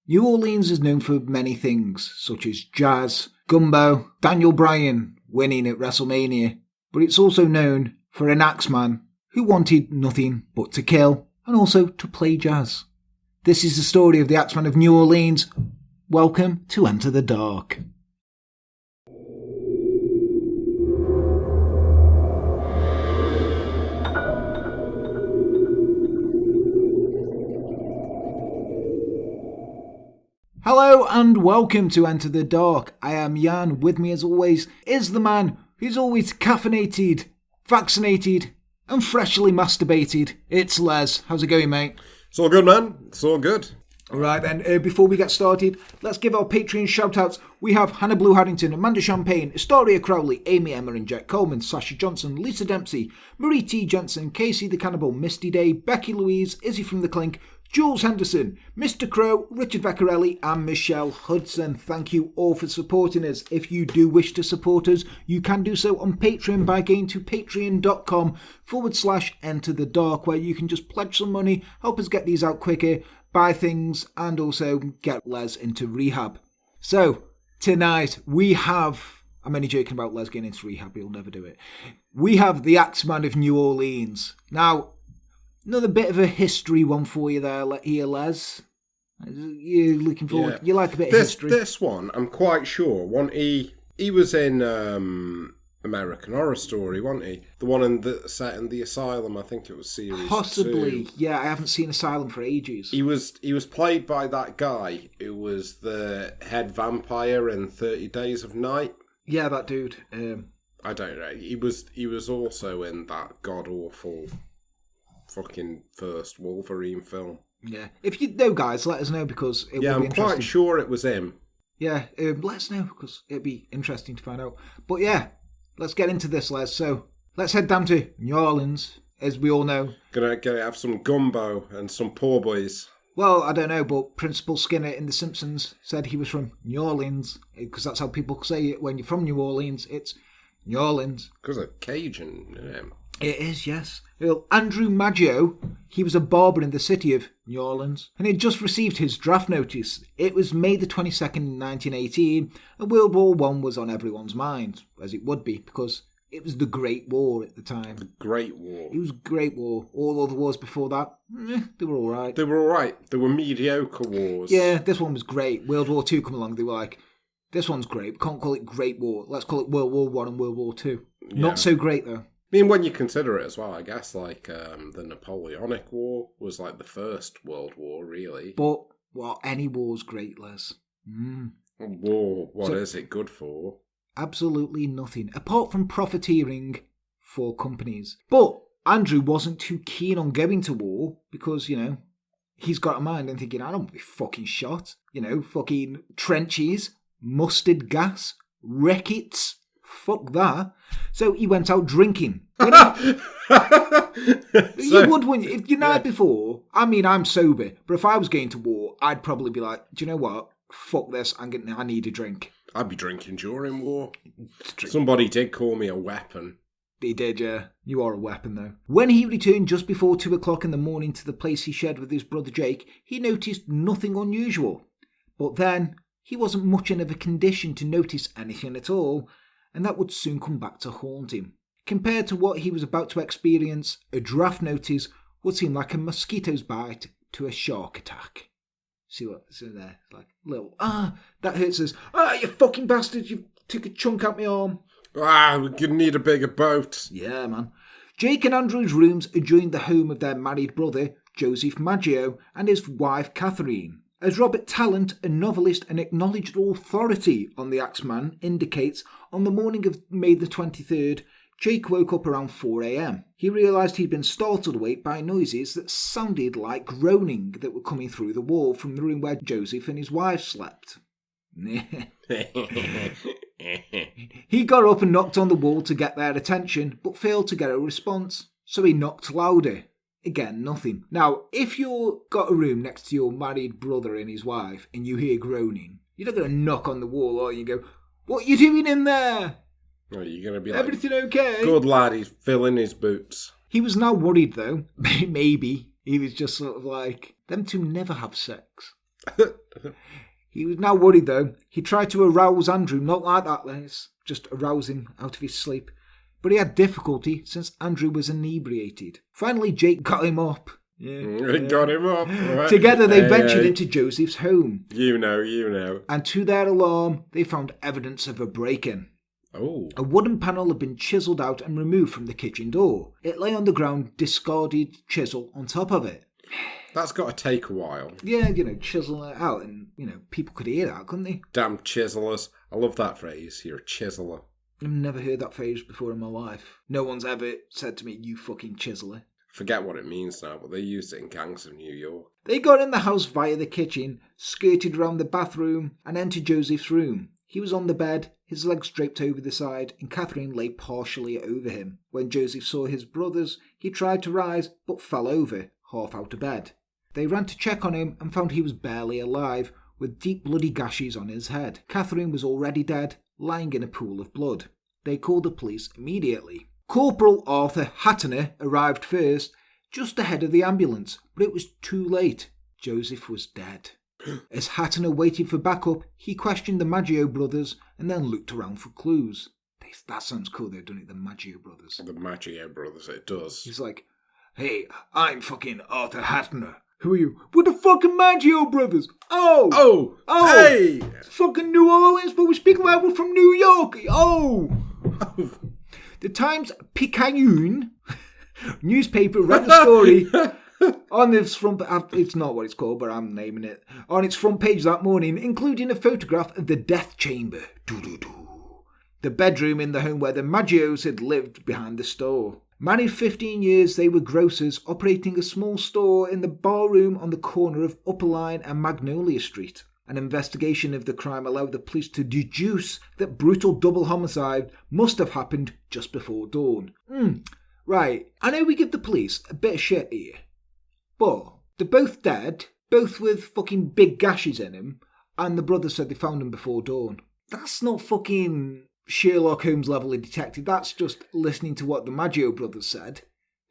New Orleans is known for many things, such as jazz, gumbo, Daniel Bryan winning at WrestleMania, but it's also known for an Axeman who wanted nothing but to kill and also to play jazz. This is the story of the Axeman of New Orleans. Welcome to Enter the Dark. Hello and welcome to Enter the Dark. I am Jan. With me as always is the man who's always caffeinated, vaccinated and freshly masturbated. It's Les. How's it going, mate? It's all good, man. It's all good. Alright then, before we get started, let's give our Patreon shout-outs. We have Hannah Blue Haddington, Amanda Champagne, Astoria Crowley, Amy Emma and Jack Coleman, Sasha Johnson, Lisa Dempsey, Marie T. Jensen, Casey the Cannibal, Misty Day, Becky Louise, Izzy from the Clink, Jules Henderson, Mr. Crow, Richard Vaccarelli and Michelle Hudson. Thank you all for supporting us. If you do wish to support us, you can do so on Patreon by going to patreon.com/enterthedark, where you can just pledge some money, help us get these out quicker, buy things and also get Les into rehab. So, tonight we have... I'm only joking about Les getting into rehab, he'll never do it. We have the Axeman of New Orleans. Now, another bit of a history one for you there, Les. You're looking forward. Yeah. You like a bit of history. This one, I'm quite sure. He was in American Horror Story, wasn't he? The one set in the Asylum. I think it was series Possibly. 2. Yeah, I haven't seen Asylum for ages. He was played by that guy who was the head vampire in 30 Days of Night. Yeah, that dude. I don't know. He was also in that god awful fucking first Wolverine film. Yeah. If you know, guys, let us know because it would be I'm interesting. quite sure it was him. Yeah, let us know because it'd be interesting to find out. But yeah, let's get into this, Les. So let's head down to New Orleans, as we all know. Gonna have some gumbo and some poor boys. Well, I don't know, but Principal Skinner in The Simpsons said he was from New Orleans because that's how people say it when you're from New Orleans. It's New Orleans. Because of Cajun. It is, yes. Well, Andrew Maggio, he was a barber in the city of New Orleans, and he'd just received his draft notice. It was May the 22nd, 1918, and World War I was on everyone's mind, as it would be, because it was the Great War at the time. The Great War. It was Great War. All other wars before that, they were all right. They were mediocre wars. Yeah, this one was great. World War II come along, they were like, this one's great. We can't call it Great War. Let's call it World War I and World War II. Yeah. Not so great, though. I mean, when you consider it as well, I guess, like, the Napoleonic War was, like, the first World War, really. But, well, any war's great, Les. War, what is it good for? Absolutely nothing, apart from profiteering for companies. But Andrew wasn't too keen on going to war, because, he's got a mind and thinking, I don't want to be fucking shot. Fucking trenches, mustard gas, wreckets. Fuck that. So he went out drinking. You would, wouldn't you? If the night before, I mean, I'm sober, but if I was going to war, I'd probably be like, do you know what? Fuck this, I need a drink. I'd be drinking during war. Somebody did call me a weapon. He did, yeah. You are a weapon, though. When he returned just before 2 o'clock in the morning to the place he shared with his brother Jake, he noticed nothing unusual. But then, he wasn't much in of a condition to notice anything at all, and that would soon come back to haunt him. Compared to what he was about to experience, a draft notice would seem like a mosquito's bite to a shark attack. See what's in there? Like, little, that hurts us. You fucking bastard, you took a chunk out my arm. We could need a bigger boat. Yeah, man. Jake and Andrew's rooms adjoined the home of their married brother, Joseph Maggio, and his wife, Catherine. As Robert Tallant, a novelist and acknowledged authority on the Axeman, indicates, on the morning of May the 23rd, Jake woke up around 4 a.m. He realised he'd been startled awake by noises that sounded like groaning that were coming through the wall from the room where Joseph and his wife slept. He got up and knocked on the wall to get their attention, but failed to get a response, so he knocked louder. Again, nothing. Now, if you've got a room next to your married brother and his wife, and you hear groaning, you're not going to knock on the wall, are you? Go, what are you doing in there? Well, you're going to be everything okay? Good lad, he's filling his boots. He was now worried, though. Maybe. He was just sort of like, them two never have sex. He was now worried, though. He tried to arouse Andrew, not like that, Les. Just arouse him out of his sleep. But he had difficulty since Andrew was inebriated. Finally, Jake got him up. Got him up. Right. Together, they ventured into Joseph's home. You know. And to their alarm, they found evidence of a break-in. Oh. A wooden panel had been chiselled out and removed from the kitchen door. It lay on the ground, discarded chisel on top of it. That's got to take a while. Yeah, chisel it out, and, people could hear that, couldn't they? Damn chiselers. I love that phrase. You're a chiseler. I've never heard that phrase before in my life. No one's ever said to me, you fucking chiseler. Forget what it means now, but they used it in gangs of New York. They got in the house via the kitchen, skirted around the bathroom, and entered Joseph's room. He was on the bed, his legs draped over the side, and Catherine lay partially over him. When Joseph saw his brothers, he tried to rise, but fell over, half out of bed. They ran to check on him and found he was barely alive, with deep bloody gashes on his head. Catherine was already dead, lying in a pool of blood. They called the police immediately. Corporal Arthur Hattener arrived first, just ahead of the ambulance, but it was too late. Joseph was dead. As Hattener waited for backup, he questioned the Maggio brothers and then looked around for clues. That sounds cool, though, doesn't it? The Maggio brothers. The Maggio brothers, it does. He's like, hey, I'm fucking Arthur Hattener. Who are you? We're the fucking Maggio brothers. Oh, hey! It's fucking New Orleans, but we speak like we're from New York. Oh. The Times Picayune newspaper read the story on its front. It's not what it's called, but I'm naming it. On its front page that morning, including a photograph of the death chamber. The bedroom in the home where the Maggios had lived behind the store. Married 15 years, they were grocers operating a small store in the bar room on the corner of Upper Line and Magnolia Street. An investigation of the crime allowed the police to deduce that brutal double homicide must have happened just before dawn. Right, I know we give the police a bit of shit here, but they're both dead, both with fucking big gashes in them, and the brothers said they found them before dawn. That's not fucking Sherlock Holmes level of detective. That's just listening to what the Maggio brothers said,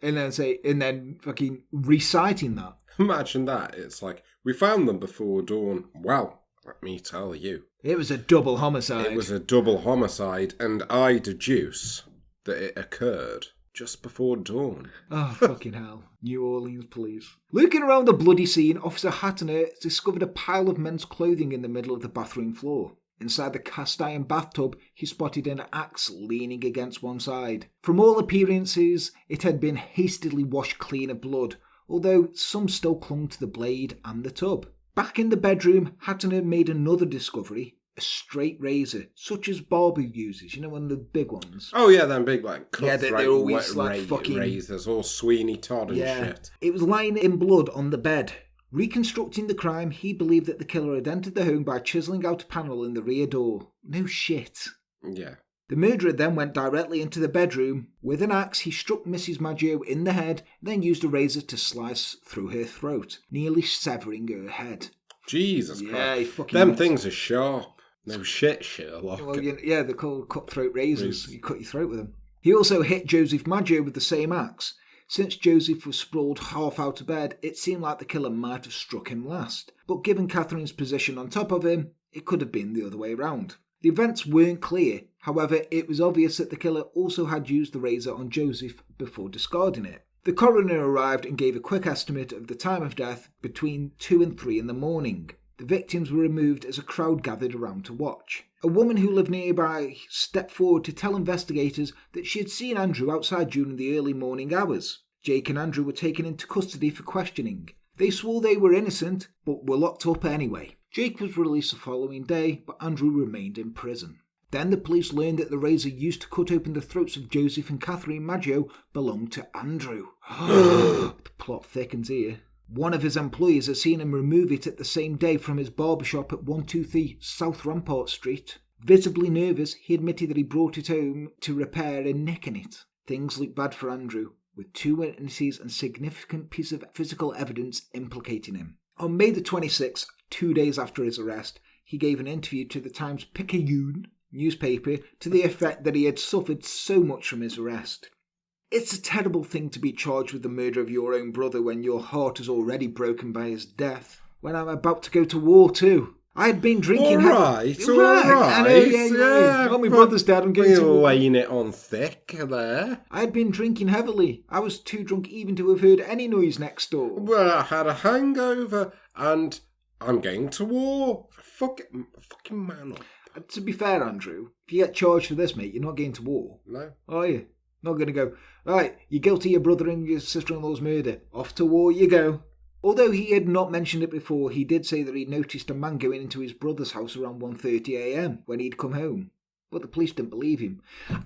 and then fucking reciting that. Imagine that. It's like, we found them before dawn. Well, let me tell you. It was a double homicide. It was a double homicide, and I deduce that it occurred just before dawn. Oh, fucking hell. New Orleans police. Looking around the bloody scene, Officer Hattener discovered a pile of men's clothing in the middle of the bathroom floor. Inside the cast iron bathtub, he spotted an axe leaning against one side. From all appearances, it had been hastily washed clean of blood, although some still clung to the blade and the tub. Back in the bedroom, Hattener made another discovery, a straight razor, such as Barbie uses, one of the big ones. Oh yeah, them big cut they're always fucking razors, all Sweeney Todd and shit. It was lying in blood on the bed. Reconstructing the crime, he believed that the killer had entered the home by chiselling out a panel in the rear door. No shit. Yeah. The murderer then went directly into the bedroom. With an axe, he struck Mrs. Maggio in the head, then used a razor to slice through her throat, nearly severing her head. Jesus Christ. Them things are sharp. No shit, Sherlock. Well, they're called cutthroat razors. You cut your throat with them. He also hit Joseph Maggio with the same axe. Since Joseph was sprawled half out of bed, it seemed like the killer might have struck him last. But given Catherine's position on top of him, it could have been the other way around. The events weren't clear. However, it was obvious that the killer also had used the razor on Joseph before discarding it. The coroner arrived and gave a quick estimate of the time of death between 2 and 3 in the morning. The victims were removed as a crowd gathered around to watch. A woman who lived nearby stepped forward to tell investigators that she had seen Andrew outside during the early morning hours. Jake and Andrew were taken into custody for questioning. They swore they were innocent, but were locked up anyway. Jake was released the following day, but Andrew remained in prison. Then the police learned that the razor used to cut open the throats of Joseph and Catherine Maggio belonged to Andrew. The plot thickens here. One of his employees had seen him remove it at the same day from his barbershop at 123 South Rampart Street. Visibly nervous, he admitted that he brought it home to repair a nick in it. Things looked bad for Andrew, with 2 witnesses and significant piece of physical evidence implicating him. On May the 26th, 2 days after his arrest, he gave an interview to the Times Picayune newspaper to the effect that he had suffered so much from his arrest. It's a terrible thing to be charged with the murder of your own brother when your heart is already broken by his death. when I'm about to go to war too. I had been drinking... All right. I know, yeah. Oh, my brother's dead, I'm going to war. Laying it on thick there. I had been drinking heavily. I was too drunk even to have heard any noise next door. Well, I had a hangover and I'm going to war. Fucking man up. To be fair, Andrew, if you get charged for this, mate, you're not going to war. No. Are you? Not going to go, right, you're guilty of your brother and your sister-in-law's murder. Off to war you go. Although he had not mentioned it before, he did say that he noticed a man going into his brother's house around 1:30 a.m. when he'd come home. But the police didn't believe him.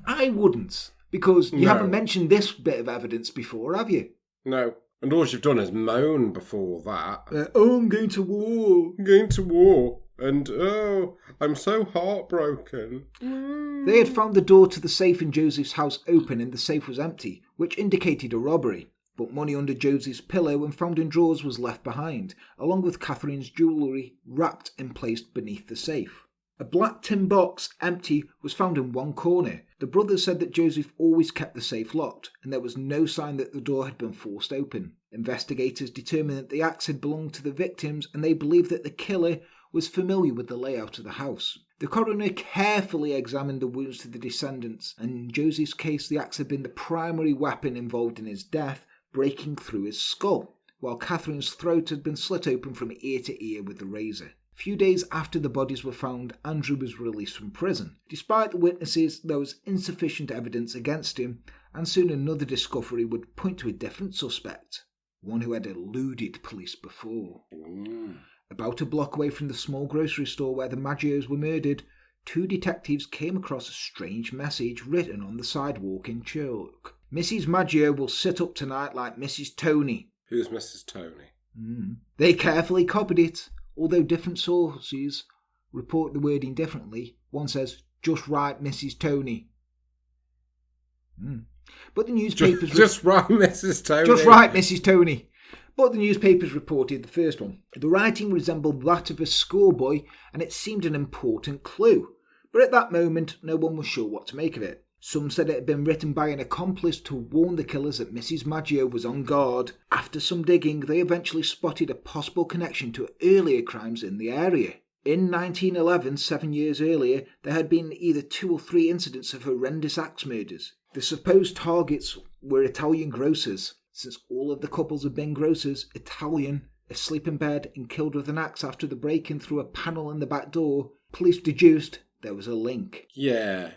I wouldn't, because you haven't mentioned this bit of evidence before, have you? No. And all you've done is moan before that. I'm going to war. I'm going to war. And, I'm so heartbroken. They had found the door to the safe in Joseph's house open and the safe was empty, which indicated a robbery. But money under Joseph's pillow and found in drawers was left behind, along with Catherine's jewellery wrapped and placed beneath the safe. A black tin box, empty, was found in one corner. The brothers said that Joseph always kept the safe locked, and there was no sign that the door had been forced open. Investigators determined that the axe had belonged to the victims, and they believed that the killer was familiar with the layout of the house. The coroner carefully examined the wounds to the descendants, and in Joseph's case the axe had been the primary weapon involved in his death, breaking through his skull, while Catherine's throat had been slit open from ear to ear with the razor. A few days after the bodies were found, Andrew was released from prison. Despite the witnesses, there was insufficient evidence against him, and soon another discovery would point to a different suspect, one who had eluded police before. About a block away from the small grocery store where the Maggios were murdered, two detectives came across a strange message written on the sidewalk in chalk. Mrs. Maggio will sit up tonight like Mrs. Tony. Who's Mrs. Tony? They carefully copied it, although different sources report the wording differently. One says, just right, Mrs. Tony. But the newspapers... Just right, Mrs. Tony. Just right, Mrs. Tony. But the newspapers reported the first one. The writing resembled that of a schoolboy, and it seemed an important clue. But at that moment, no one was sure what to make of it. Some said it had been written by an accomplice to warn the killers that Mrs. Maggio was on guard. After some digging, they eventually spotted a possible connection to earlier crimes in the area. In 1911, 7 years earlier, there had been either 2 or 3 incidents of horrendous axe murders. The supposed targets were Italian grocers. Since all of the couples had been grocers, Italian, asleep in bed and killed with an axe after the break-in through a panel in the back door, police deduced there was a link. Yeah.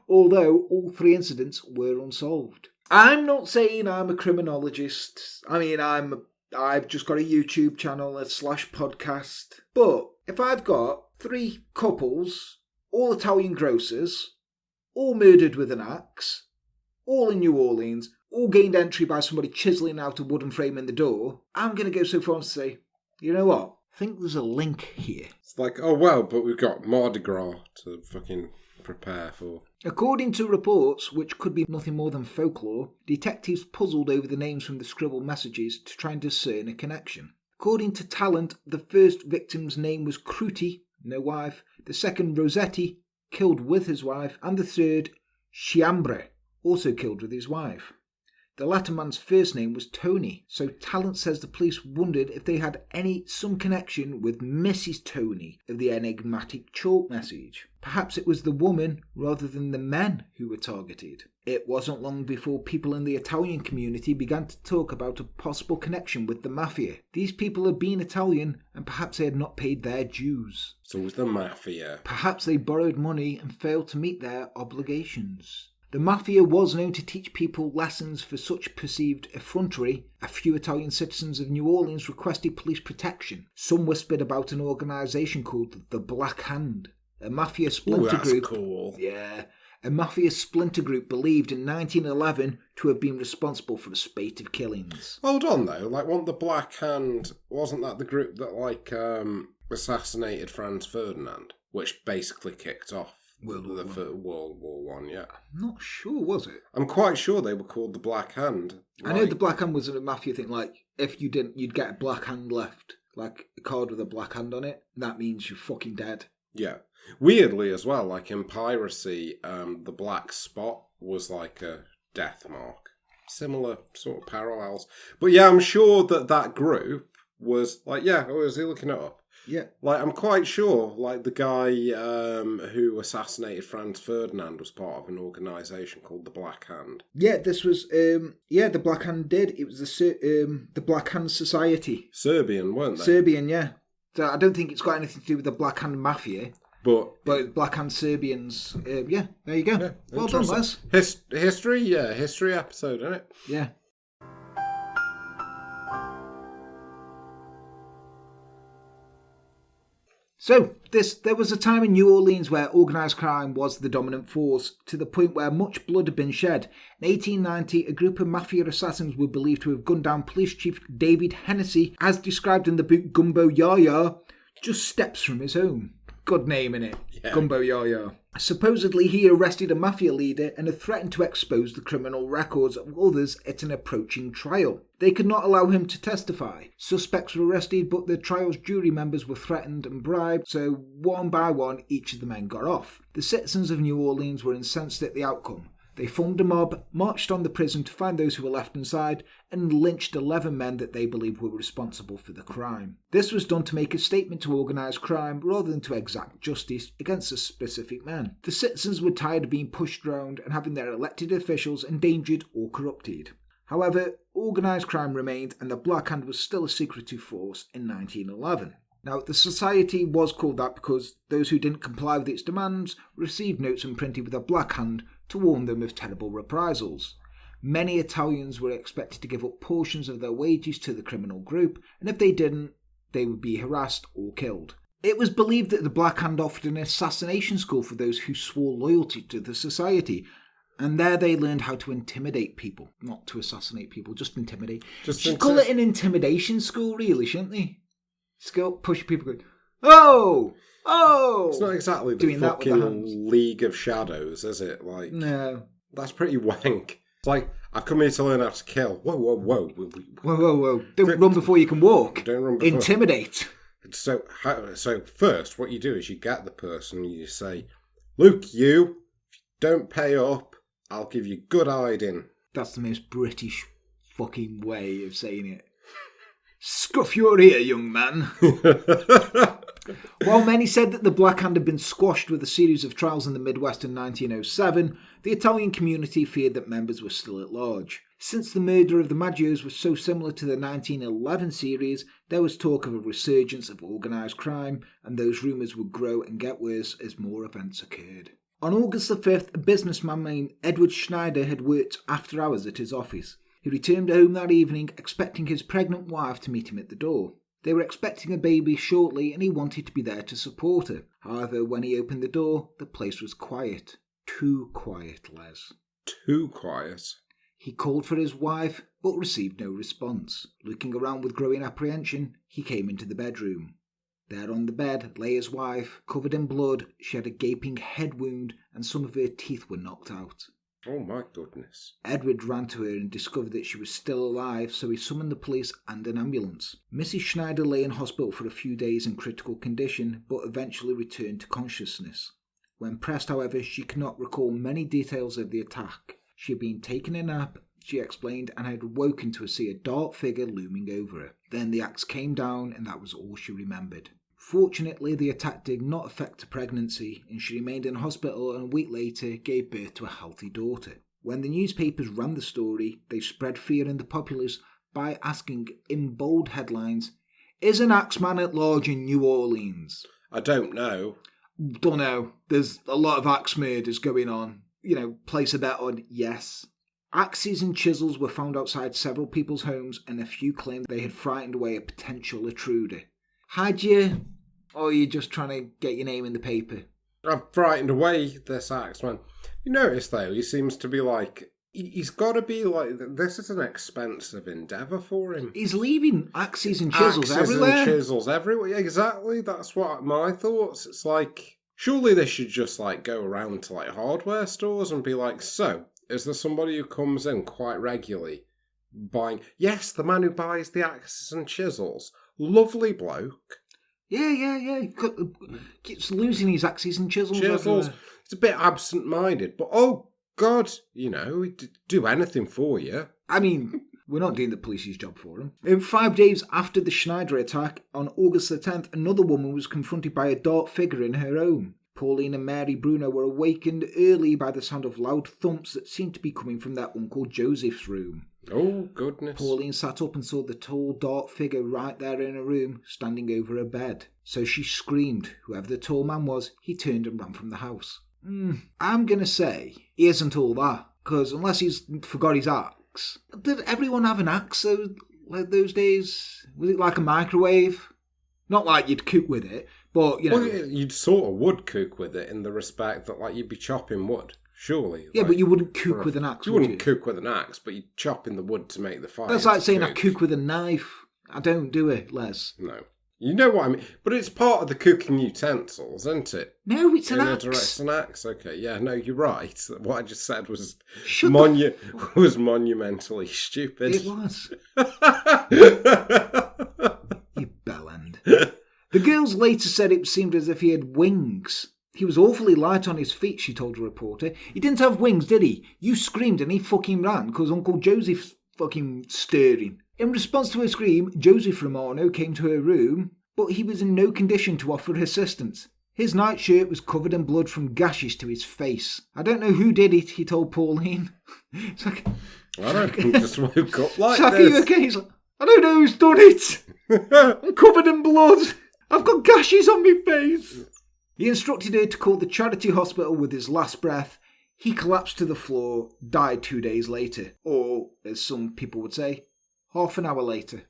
Although all 3 incidents were unsolved. I'm not saying I'm a criminologist. I mean, I've just got a YouTube channel, a /podcast. But if I've got 3 couples, all Italian grocers, all murdered with an axe, all in New Orleans, all gained entry by somebody chiselling out a wooden frame in the door, I'm going to go so far as to say, you know what? I think there's a link here. It's like, oh well, but we've got Mardi Gras to fucking prepare for. According to reports, which could be nothing more than folklore, detectives puzzled over the names from the scribbled messages to try and discern a connection. According to Talent, the first victim's name was Cruti, no wife, the second Rossetti, killed with his wife, and the third Chiambre, also killed with his wife. The latter man's first name was Tony, so Talent says the police wondered if they had some connection with Mrs. Tony of the enigmatic chalk message. Perhaps it was the woman rather than the men who were targeted. It wasn't long before people in the Italian community began to talk about a possible connection with the mafia. These people had been Italian and perhaps they had not paid their dues. So it was the mafia. Perhaps they borrowed money and failed to meet their obligations. The mafia was known to teach people lessons for such perceived effrontery. A few Italian citizens of New Orleans requested police protection. Some whispered about an organisation called the Black Hand. A mafia splinter group. Cool. Yeah. A mafia splinter group believed in 1911 to have been responsible for a spate of killings. Hold on though, wasn't the Black Hand, wasn't that the group that assassinated Franz Ferdinand? Which basically kicked off World War One, yeah. I'm not sure, was it? I'm quite sure they were called the Black Hand. I know the Black Hand was a mafia thing, if you didn't, you'd get a black hand left. Like a card with a black hand on it. That means you're fucking dead. Yeah. Weirdly as well, in piracy, the black spot was like a death mark. Similar sort of parallels. But yeah, I'm sure that group was like, yeah, was he looking it up? Yeah. Like, I'm quite sure, like, the guy who assassinated Franz Ferdinand was part of an organisation called the Black Hand. Yeah, this was, the Black Hand did. It was the Black Hand Society. Serbian, weren't they? Serbian, yeah. So I don't think it's got anything to do with the Black Hand Mafia. But Black Hand Serbians, there you go. Yeah, well done, Les. History episode, isn't it? Yeah. So, there was a time in New Orleans where organised crime was the dominant force, to the point where much blood had been shed. In 1890, a group of mafia assassins were believed to have gunned down Police Chief David Hennessy, as described in the book Gumbo Yaya, just steps from his home. Good name, innit? Yeah. Gumbo Yaya. Supposedly, he arrested a mafia leader and had threatened to expose the criminal records of others at an approaching trial. They could not allow him to testify. Suspects were arrested, but the trial's jury members were threatened and bribed, so one by one, each of the men got off. The citizens of New Orleans were incensed at the outcome. They formed a mob, marched on the prison to find those who were left inside, and lynched 11 men that they believed were responsible for the crime. This was done to make a statement to organised crime rather than to exact justice against the specific men. The citizens were tired of being pushed around and having their elected officials endangered or corrupted. However, organised crime remained, and the Black Hand was still a secretive force in 1911. Now, the society was called that because those who didn't comply with its demands received notes imprinted with a black hand to warn them of terrible reprisals. Many Italians were expected to give up portions of their wages to the criminal group, and if they didn't, they would be harassed or killed. It was believed that the Black Hand offered an assassination school for those who swore loyalty to the society, and there they learned how to intimidate people. Not to assassinate people, just intimidate. Should call it an intimidation school, really, shouldn't they? Skill, push people going, oh! It's not exactly the fucking League of Shadows, is it? Like, no. That's pretty wank. It's like, I've come here to learn how to kill. Whoa. Whoa. Don't run before you can walk. Don't run before. Intimidate. So first, what you do is you get the person and you say, look, if you don't pay up, I'll give you good hiding. That's the most British fucking way of saying it. Scuff your ear, young man. While many said that the Black Hand had been squashed with a series of trials in the Midwest in 1907, the Italian community feared that members were still at large. Since the murder of the Maggios was so similar to the 1911 series, there was talk of a resurgence of organised crime, and those rumours would grow and get worse as more events occurred. On August the 5th, a businessman named Edward Schneider had worked after hours at his office. He returned home that evening, expecting his pregnant wife to meet him at the door. They were expecting a baby shortly, and he wanted to be there to support her. However, when he opened the door, the place was quiet. Too quiet, Les. Too quiet? He called for his wife, but received no response. Looking around with growing apprehension, he came into the bedroom. There on the bed lay his wife, covered in blood. She had a gaping head wound, and some of her teeth were knocked out. Oh my goodness. Edward ran to her and discovered that she was still alive, so he summoned the police and an ambulance. Mrs. Schneider lay in hospital for a few days in critical condition, but eventually returned to consciousness. When pressed, however, she could not recall many details of the attack. She had been taking a nap, she explained, and had woken to see a dark figure looming over her. Then the axe came down, and that was all she remembered. Fortunately, the attack did not affect her pregnancy, and she remained in hospital and a week later gave birth to a healthy daughter. When the newspapers ran the story, they spread fear in the populace by asking in bold headlines, "Is an Axeman at large in New Orleans?" I don't know. Don't know. There's a lot of axe murders going on. Place a bet on yes. Axes and chisels were found outside several people's homes, and a few claimed they had frightened away a potential intruder. Had you? Or are you just trying to get your name in the paper? I've frightened away this Axeman. You notice, though, he seems to be like... He's got to be like... This is an expensive endeavour for him. He's leaving axes and chisels everywhere. Axes and chisels everywhere. Exactly, that's what my thoughts. It's like... Surely they should just, go around to, hardware stores and be like, so, is there somebody who comes in quite regularly buying... Yes, the man who buys the axes and chisels. Lovely bloke. Yeah. Keeps losing his axes and chisels. It's a bit absent-minded, but oh God, he'd do anything for you. I mean, We're not doing the police's job for him. 5 days after the Schneider attack, on August the 10th, another woman was confronted by a dark figure in her home. Pauline and Mary Bruno were awakened early by the sound of loud thumps that seemed to be coming from their Uncle Joseph's room. Oh, goodness. Pauline sat up and saw the tall, dark figure right there in her room, standing over her bed. So she screamed. Whoever the tall man was, he turned and ran from the house. I'm going to say he isn't all that, because unless he's forgot his axe. Did everyone have an axe those days? Was it like a microwave? Not like you'd cook with it, but, you know... Well, you'd sort of would cook with it in the respect that, like, you'd be chopping wood. Surely. Yeah, but you wouldn't cook with an axe, you would wouldn't cook with an axe, but you'd chop in the wood to make the fire. That's like saying I cook with a knife. I don't do it, Les. No. You know what I mean? But it's part of the cooking utensils, isn't it? No, it's an axe. It's an axe, okay. Yeah, no, you're right. What I just said was was monumentally stupid. It was. You bellend. The girls later said it seemed as if he had wings. He was awfully light on his feet, she told a reporter. He didn't have wings, did he? You screamed and he fucking ran because Uncle Joseph's fucking stirring. In response to her scream, Joseph Romano came to her room, but he was in no condition to offer assistance. His nightshirt was covered in blood from gashes to his face. I don't know who did it, he told Pauline. It's like... I don't just woke up like Chuck, this. Are you okay? He's like, I don't know who's done it. I'm covered in blood. I've got gashes on my face. He instructed her to call the charity hospital with his last breath. He collapsed to the floor, died 2 days later. Or, as some people would say, half an hour later.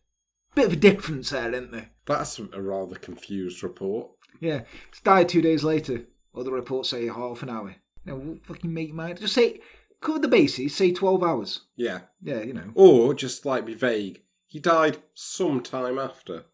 Bit of a difference there, isn't there? That's a rather confused report. Yeah, he's died 2 days later. Other reports say half an hour. Now, what fucking make your mind? Just say, cover the bases, say 12 hours. Yeah. Yeah, you know. Or just like be vague. He died some time after.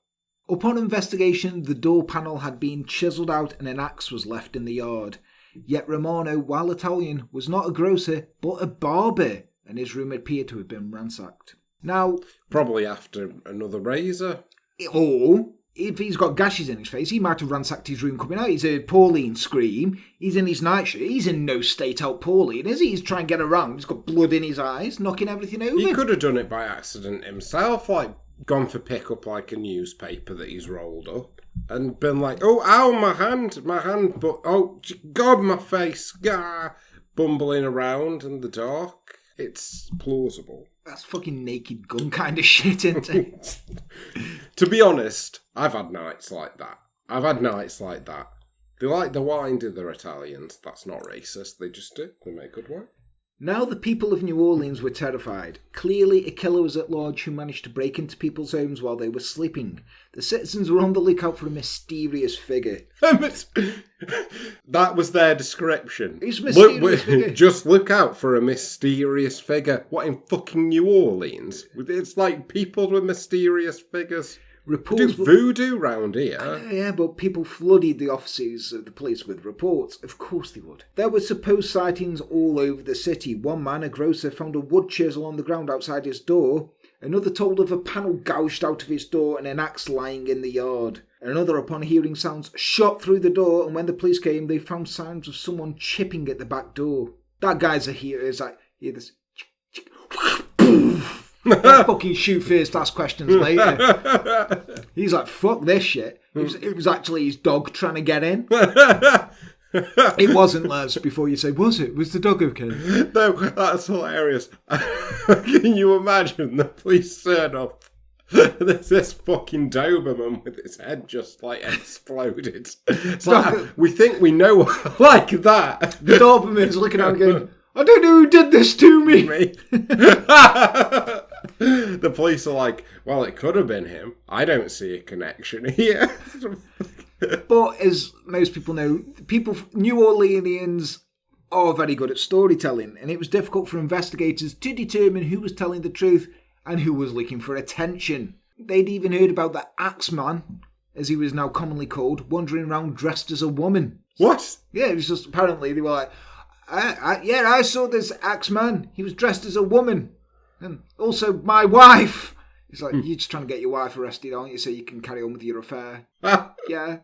Upon investigation, the door panel had been chiselled out and an axe was left in the yard. Yet Romano, while Italian, was not a grocer, but a barber, and his room appeared to have been ransacked. Now... Probably after another razor. Or, if he's got gashes in his face, he might have ransacked his room coming out. He's heard Pauline scream. He's in his nightshirt. He's in no state out Pauline, is he? He's trying to get around. He's got blood in his eyes, knocking everything over. He could have done it by accident himself, like gone for pick up like a newspaper that he's rolled up and been like, oh, ow, my hand, but, oh, God, my face, gah, bumbling around in the dark. It's plausible. That's fucking Naked Gun kind of shit, isn't it? To be honest, I've had nights like that. They like the wine, do their Italians. That's not racist. They just do. They make good wine. Now the people of New Orleans were terrified. Clearly, a killer was at large who managed to break into people's homes while they were sleeping. The citizens were on the lookout for a mysterious figure. That was their description. It's a mysterious figure. Just look out for a mysterious figure. What, in fucking New Orleans? It's like people with mysterious figures. Reports do voodoo round here. Yeah, but people flooded the offices of the police with reports. Of course they would. There were supposed sightings all over the city. One man, a grocer, found a wood chisel on the ground outside his door. Another told of a panel gouged out of his door and an axe lying in the yard. Another, upon hearing sounds, shot through the door, and when the police came, they found signs of someone chipping at the back door. That guy's a hero. It's like, hear this... fucking shoot first, ask questions later. He's like, fuck this shit. It was actually his dog trying to get in. It wasn't, Les, before you say, was it? Was the dog okay? No, that's hilarious. Can you imagine the police turn up? There's this fucking Doberman with his head just like exploded. It's like, we think we know like that. The Doberman's looking out going, I don't know who did this to me. The police are like, well, it could have been him. I don't see a connection here. But as most people know, New Orleanians are very good at storytelling, and it was difficult for investigators to determine who was telling the truth and who was looking for attention. They'd even heard about the Axeman, as he was now commonly called, wandering around dressed as a woman. What? Yeah, it was just apparently they were like, I saw this Axeman. He was dressed as a woman. And also my wife. It's like, you're just trying to get your wife arrested, aren't you, so you can carry on with your affair. Yeah.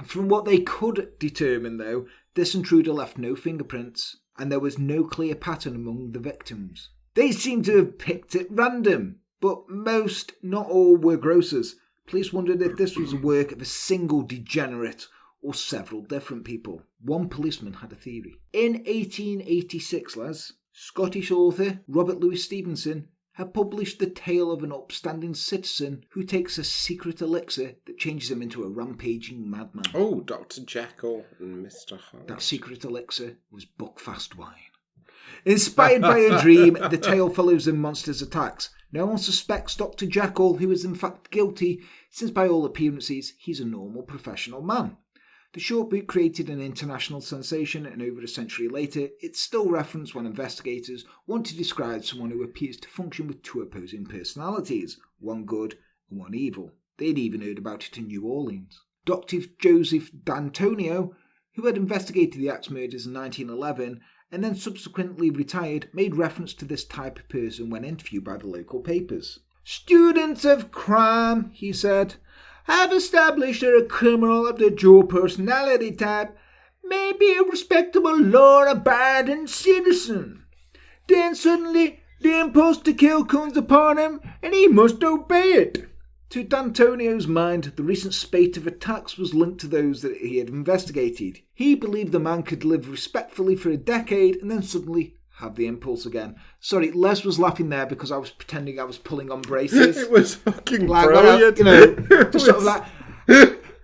From what they could determine, though, this intruder left no fingerprints, and there was no clear pattern among the victims. They seem to have picked at random, but most, not all, were grocers. Police wondered if this was the work of a single degenerate or several different people. One policeman had a theory. In 1886, Scottish author Robert Louis Stevenson had published the tale of an upstanding citizen who takes a secret elixir that changes him into a rampaging madman. Oh, Dr. Jekyll and Mr. Hyde. That secret elixir was Buckfast wine. Inspired by a dream, the tale follows the monster's attacks. No one suspects Dr. Jekyll, who is in fact guilty, since by all appearances he's a normal professional man. The short book created an international sensation, and over a century later, it's still referenced when investigators want to describe someone who appears to function with two opposing personalities, one good and one evil. They'd even heard about it in New Orleans. Dr. Joseph D'Antonio, who had investigated the axe murders in 1911 and then subsequently retired, made reference to this type of person when interviewed by the local papers. "Students of crime," he said, "have established that a criminal of the dual personality type may be a respectable law-abiding citizen. Then suddenly the impulse to kill comes upon him and he must obey it." To D'Antonio's mind, the recent spate of attacks was linked to those that he had investigated. He believed the man could live respectfully for a decade and then suddenly have the impulse again. Sorry, Les was laughing there because I was pretending I was pulling on braces. It was fucking like, brilliant. Just sort of like,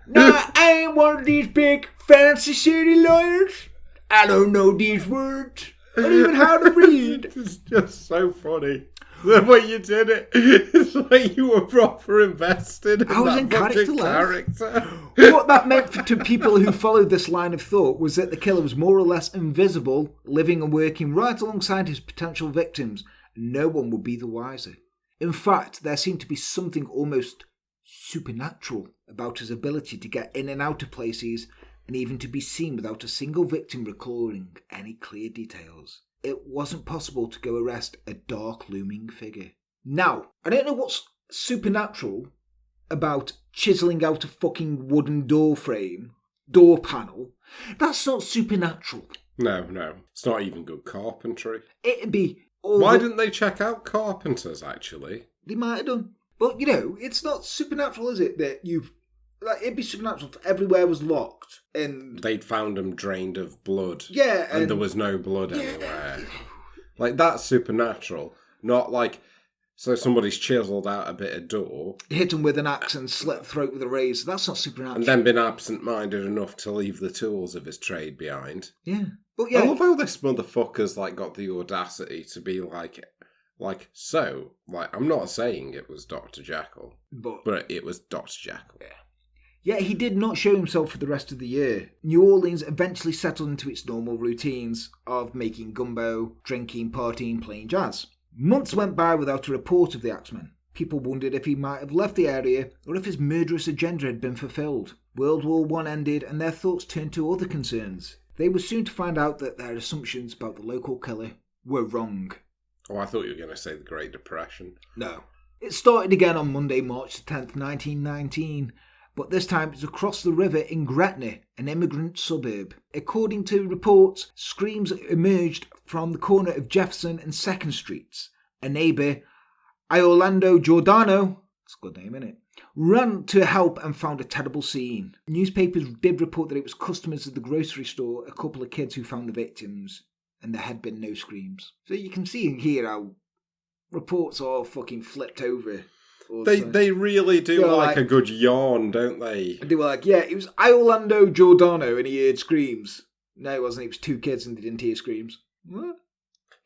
"No, I ain't one of these big fancy city lawyers. I don't know these words. I don't even how to read." It's just so funny. The way you did it, it's like you were proper invested in I was that in character, fucking character. What that meant to people who followed this line of thought was that the killer was more or less invisible, living and working right alongside his potential victims, and no one would be the wiser. In fact, there seemed to be something almost supernatural about his ability to get in and out of places, and even to be seen without a single victim recalling any clear details. It wasn't possible to go arrest a dark looming figure. Now, I don't know what's supernatural about chiselling out a fucking wooden door panel. That's not supernatural. No. It's not even good carpentry. It'd be... Why didn't they check out carpenters, actually? They might have done. But, it's not supernatural, is it, that you've... Like, it'd be supernatural if everywhere was locked and... They'd found them drained of blood. Yeah. And there was no blood anywhere. Like, that's supernatural. Not like... So somebody's chiselled out a bit of door. Hit him with an axe and slit throat with a razor. That's not supernatural. And then been absent-minded enough to leave the tools of his trade behind. Yeah. But yeah. I love how this motherfucker's, got the audacity to be I'm not saying it was Dr. Jekyll. But it was Dr. Jekyll. Yeah. Yet he did not show himself for the rest of the year. New Orleans eventually settled into its normal routines of making gumbo, drinking, partying, playing jazz. Months went by without a report of the Axeman. People wondered if he might have left the area or if his murderous agenda had been fulfilled. World War I ended and their thoughts turned to other concerns. They were soon to find out that their assumptions about the local killer were wrong. Oh, I thought you were going to say the Great Depression. No. It started again on Monday, March 10th, 1919. But this time it was across the river in Gretna, an immigrant suburb. According to reports, screams emerged from the corner of Jefferson and 2nd Streets. A neighbour, Iolando Giordano, that's a good name, isn't it, ran to help and found a terrible scene. Newspapers did report that it was customers of the grocery store, a couple of kids who found the victims, and there had been no screams. So you can see and hear how reports are fucking flipped over. They really do like a good yawn, don't they? And they were like, yeah, it was Iolando Giordano and he heard screams. No, it wasn't. It was two kids and they didn't hear screams. What?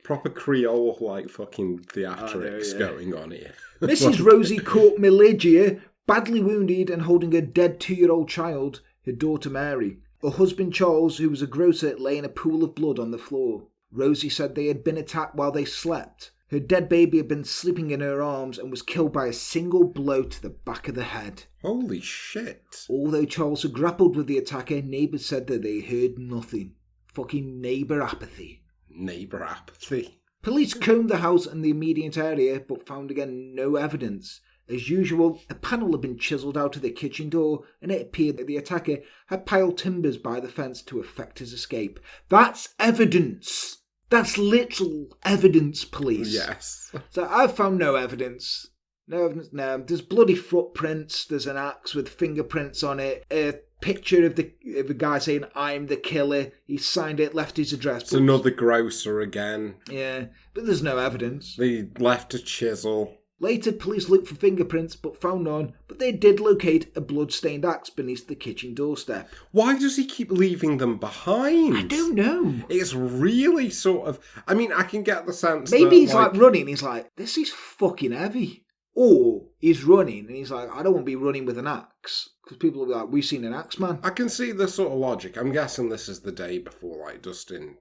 Proper Creole, fucking theatrics going on here. Mrs. Rosie Court Miligia, badly wounded and holding a dead 2-year-old child, her daughter Mary. Her husband Charles, who was a grocer, lay in a pool of blood on the floor. Rosie said they had been attacked while they slept. Her dead baby had been sleeping in her arms and was killed by a single blow to the back of the head. Holy shit. Although Charles had grappled with the attacker, neighbours said that they heard nothing. Fucking neighbour apathy. Neighbour apathy. Police combed the house and the immediate area, but found again no evidence. As usual, a panel had been chiselled out of the kitchen door, and it appeared that the attacker had piled timbers by the fence to effect his escape. That's evidence! That's literal evidence, police. Yes. So I've found no evidence. No evidence, no. There's bloody footprints. There's an axe with fingerprints on it. A picture of the guy saying, "I'm the killer." He signed it, left his address. It's another grocer again. Yeah, but there's no evidence. They left a chisel. Later, police looked for fingerprints, but found none. But they did locate a blood-stained axe beneath the kitchen doorstep. Why does he keep leaving them behind? I don't know. It's really sort of... I mean, I can get the sense Maybe that, he's like running. He's like, this is fucking heavy. Or he's running and he's like, I don't want to be running with an axe. Because people will be like, we've seen an Axeman. I can see the sort of logic. I'm guessing this is the day before, like, dusting.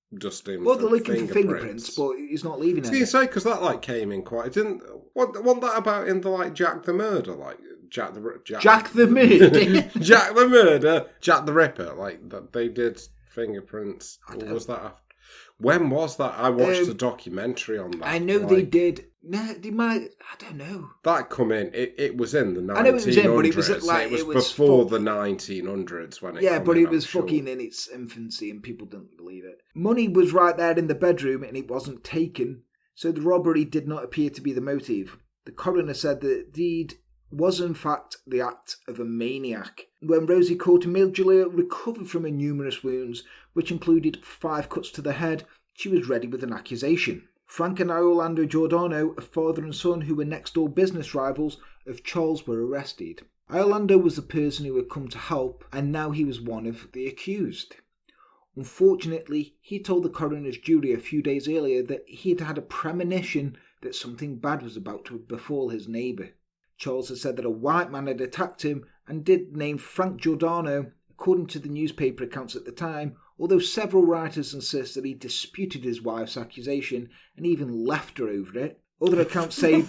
Well, they're looking for fingerprints, but he's not leaving it. I was going to say, because that, like, came in quite... Wasn't that about in the, like, Jack the Murder? Like, Jack the Murder. Jack the Murder. Jack the Ripper. Like, that they did fingerprints. Or was that after? When was that? I watched a documentary on that. I know they did. No, they might. I don't know. That come in. It was in the 1900s. I know it was in, but it was like it was before the 1900s when it. Yeah, but it was fucking in its infancy, and people didn't believe it. Money was right there in the bedroom, and it wasn't taken, so the robbery did not appear to be the motive. The coroner said that the deed was in fact the act of a maniac. When Rosie Cortimiglia recovered from her numerous wounds, which included 5 cuts to the head, she was ready with an accusation. Frank and Orlando Giordano, a father and son who were next-door business rivals of Charles, were arrested. Orlando was the person who had come to help, and now he was one of the accused. Unfortunately, he told the coroner's jury a few days earlier that he had had a premonition that something bad was about to befall his neighbour. Charles had said that a white man had attacked him and did name Frank Giordano, according to the newspaper accounts at the time, although several writers insist that he disputed his wife's accusation and even left her over it. Other accounts say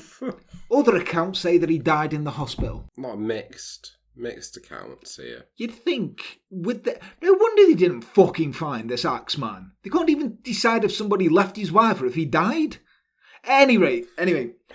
that he died in the hospital. A lot of mixed accounts here. You'd think, no wonder they didn't fucking find this Axeman. They can't even decide if somebody left his wife or if he died. Anyway,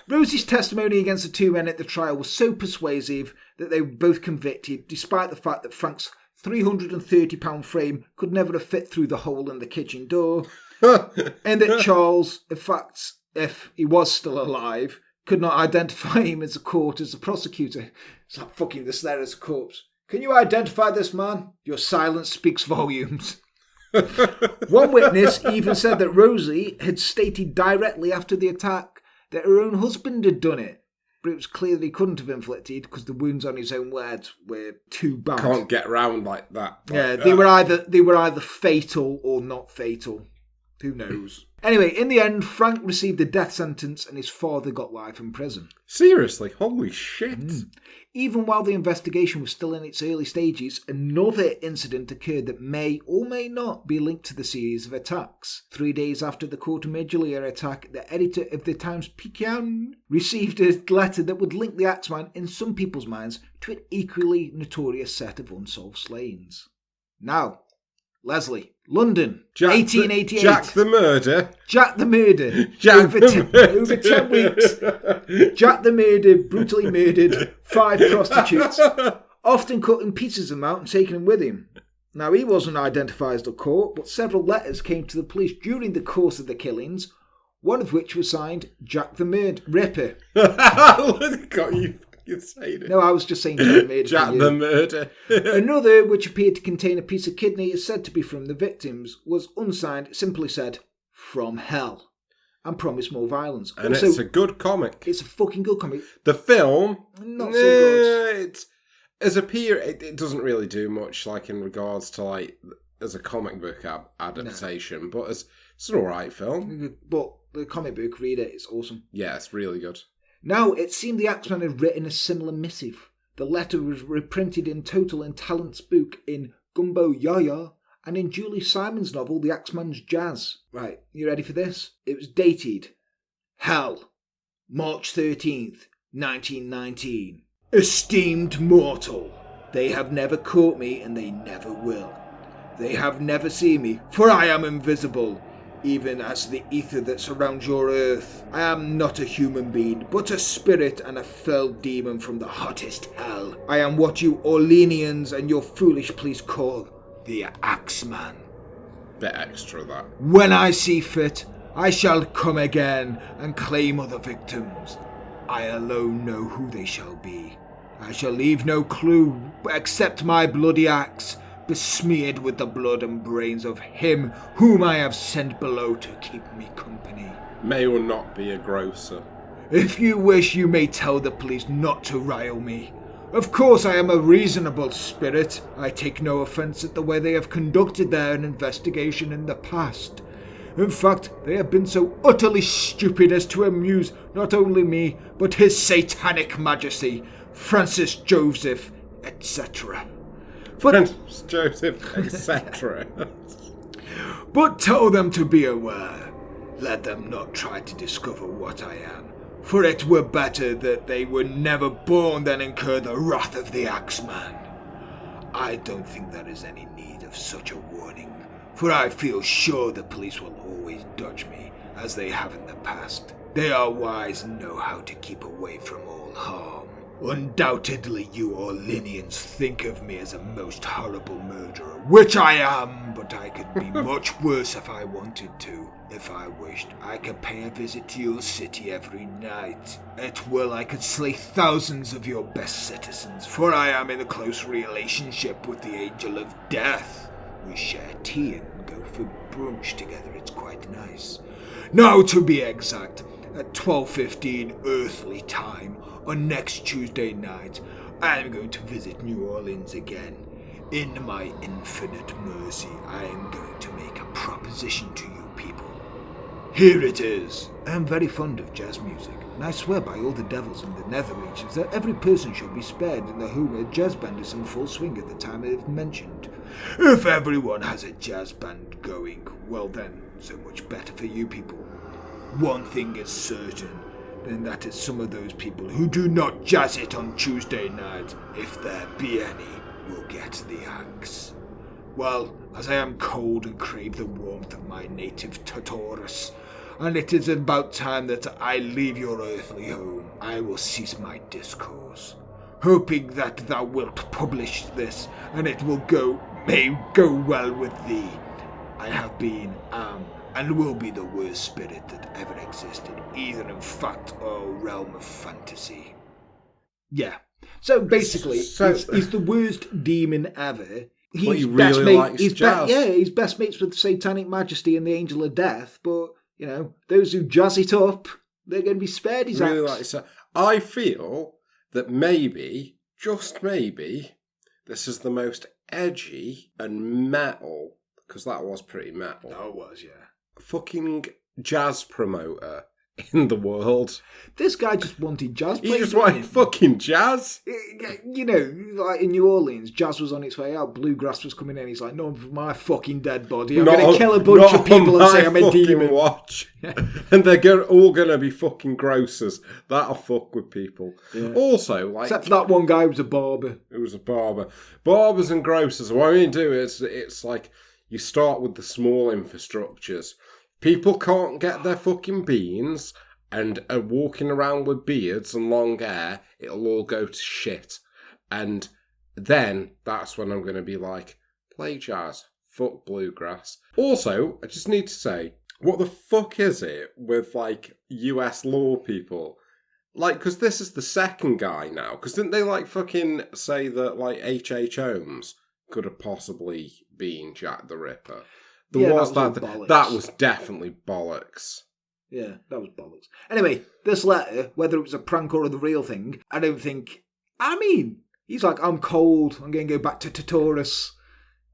Rosie's testimony against the two men at the trial was so persuasive that they were both convicted, despite the fact that Frank's £330 frame could never have fit through the hole in the kitchen door, and that Charles, in fact, if he was still alive, could not identify him as a court as a prosecutor. It's like fucking this there as a corpse. Can you identify this man? Your silence speaks volumes. One witness even said that Rosie had stated directly after the attack that her own husband had done it, but it was clear that he couldn't have inflicted because the wounds on his own words were too bad. Can't get round like that. Yeah, they were either fatal or not fatal. Who knows? Anyway, in the end, Frank received a death sentence and his father got life in prison. Seriously? Holy shit. Even while the investigation was still in its early stages, another incident occurred that may or may not be linked to the series of attacks. 3 days after the Cortimiglia attack, the editor of the Times-Picayune received a letter that would link the Axeman, in some people's minds, to an equally notorious set of unsolved slayings. Now, Leslie, London, 1888. Jack the Murder. Over 10 weeks, Jack the Murder brutally murdered 5 prostitutes, often cutting pieces of them out and taking them with him. Now, he wasn't identified as the court, but several letters came to the police during the course of the killings, one of which was signed Jack the Ripper. Got you. No, I was just saying Jack the Murder. Another, which appeared to contain a piece of kidney, is said to be from the victims, was unsigned. It simply said, "From hell," and promised more violence. And also, it's a good comic. It's a fucking good comic. The film, not so good. It doesn't really do much, like in regards to like as a comic book adaptation, but it's an alright film. But the comic book, read it. It's awesome. Yeah, it's really good. Now, it seemed the Axeman had written a similar missive. The letter was reprinted in Total and Talent's book in Gumbo Yaya and in Julie Simon's novel The Axeman's Jazz. Right, you ready for this? It was dated Hell, March 13th, 1919. Esteemed mortal, they have never caught me and they never will. They have never seen me, for I am invisible. Even as the ether that surrounds your earth. I am not a human being, but a spirit and a fell demon from the hottest hell. I am what you Orleanians and your foolish police call the Axeman. bit extra, that. When I see fit, I shall come again and claim other victims. I alone know who they shall be. I shall leave no clue except my bloody axe, besmeared with the blood and brains of him whom I have sent below to keep me company. May or not be a grocer. If you wish, you may tell the police not to rile me. Of course, I am a reasonable spirit. I take no offence at the way they have conducted their investigation in the past. In fact, they have been so utterly stupid as to amuse not only me, but His Satanic Majesty, Francis Joseph, etc. Francis Joseph, etc. But tell them to be aware. Let them not try to discover what I am, for it were better that they were never born than incur the wrath of the Axeman. I don't think there is any need of such a warning, for I feel sure the police will always dodge me, as they have in the past. They are wise and know how to keep away from all harm. Undoubtedly you Orleanians think of me as a most horrible murderer, which I am, but I could be much worse if I wanted to. If I wished, I could pay a visit to your city every night. At will, I could slay thousands of your best citizens, for I am in a close relationship with the Angel of Death. We share tea and go for brunch together, it's quite nice. Now, to be exact, at 12:15 earthly time, on next Tuesday night, I am going to visit New Orleans again. In my infinite mercy, I am going to make a proposition to you people. Here it is. I am very fond of jazz music, and I swear by all the devils in the nether regions that every person shall be spared in the home a jazz band is in full swing at the time I have mentioned. If everyone has a jazz band going, well then, so much better for you people. One thing is certain, and that is some of those people who do not jazz it on Tuesday night, if there be any, will get the axe. Well, as I am cold and crave the warmth of my native Taurus, and it is about time that I leave your earthly home, I will cease my discourse, hoping that thou wilt publish this, and it may go well with thee. I have been, am, and will be the worst spirit that ever existed, either in fact or realm of fantasy. Yeah. So basically, he's the worst demon ever. He really likes jazz. He's best mates with the Satanic Majesty and the Angel of Death, but, you know, those who jazz it up, they're going to be spared his axe. I feel that maybe, just maybe, this is the most edgy and metal, because that was pretty metal. That was, yeah. Fucking jazz promoter in the world. This guy just wanted jazz playing. He just wanted fucking jazz. You know, like in New Orleans, jazz was on its way out, bluegrass was coming in. He's like, no, my fucking dead body. I'm going to kill a bunch of people and say I'm a demon. Watch. And they're all going to be fucking grocers. That'll fuck with people. Yeah. Also, like... Except for that one guy who was a barber. Who was a barber. Barbers and grocers, what we do is, it's like, you start with the small infrastructures. People can't get their fucking beans and are walking around with beards and long hair. It'll all go to shit. And then that's when I'm going to be like, play jazz, fuck bluegrass. Also, I just need to say, what the fuck is it with, like, US law people? Like, because this is the second guy now. Because didn't they, like, fucking say that, like, H.H. Holmes could have possibly been Jack the Ripper? That was definitely bollocks. Yeah, that was bollocks. Anyway, this letter, whether it was a prank or the real thing, I don't think... I mean, he's like, I'm cold, I'm going to go back to Taurus.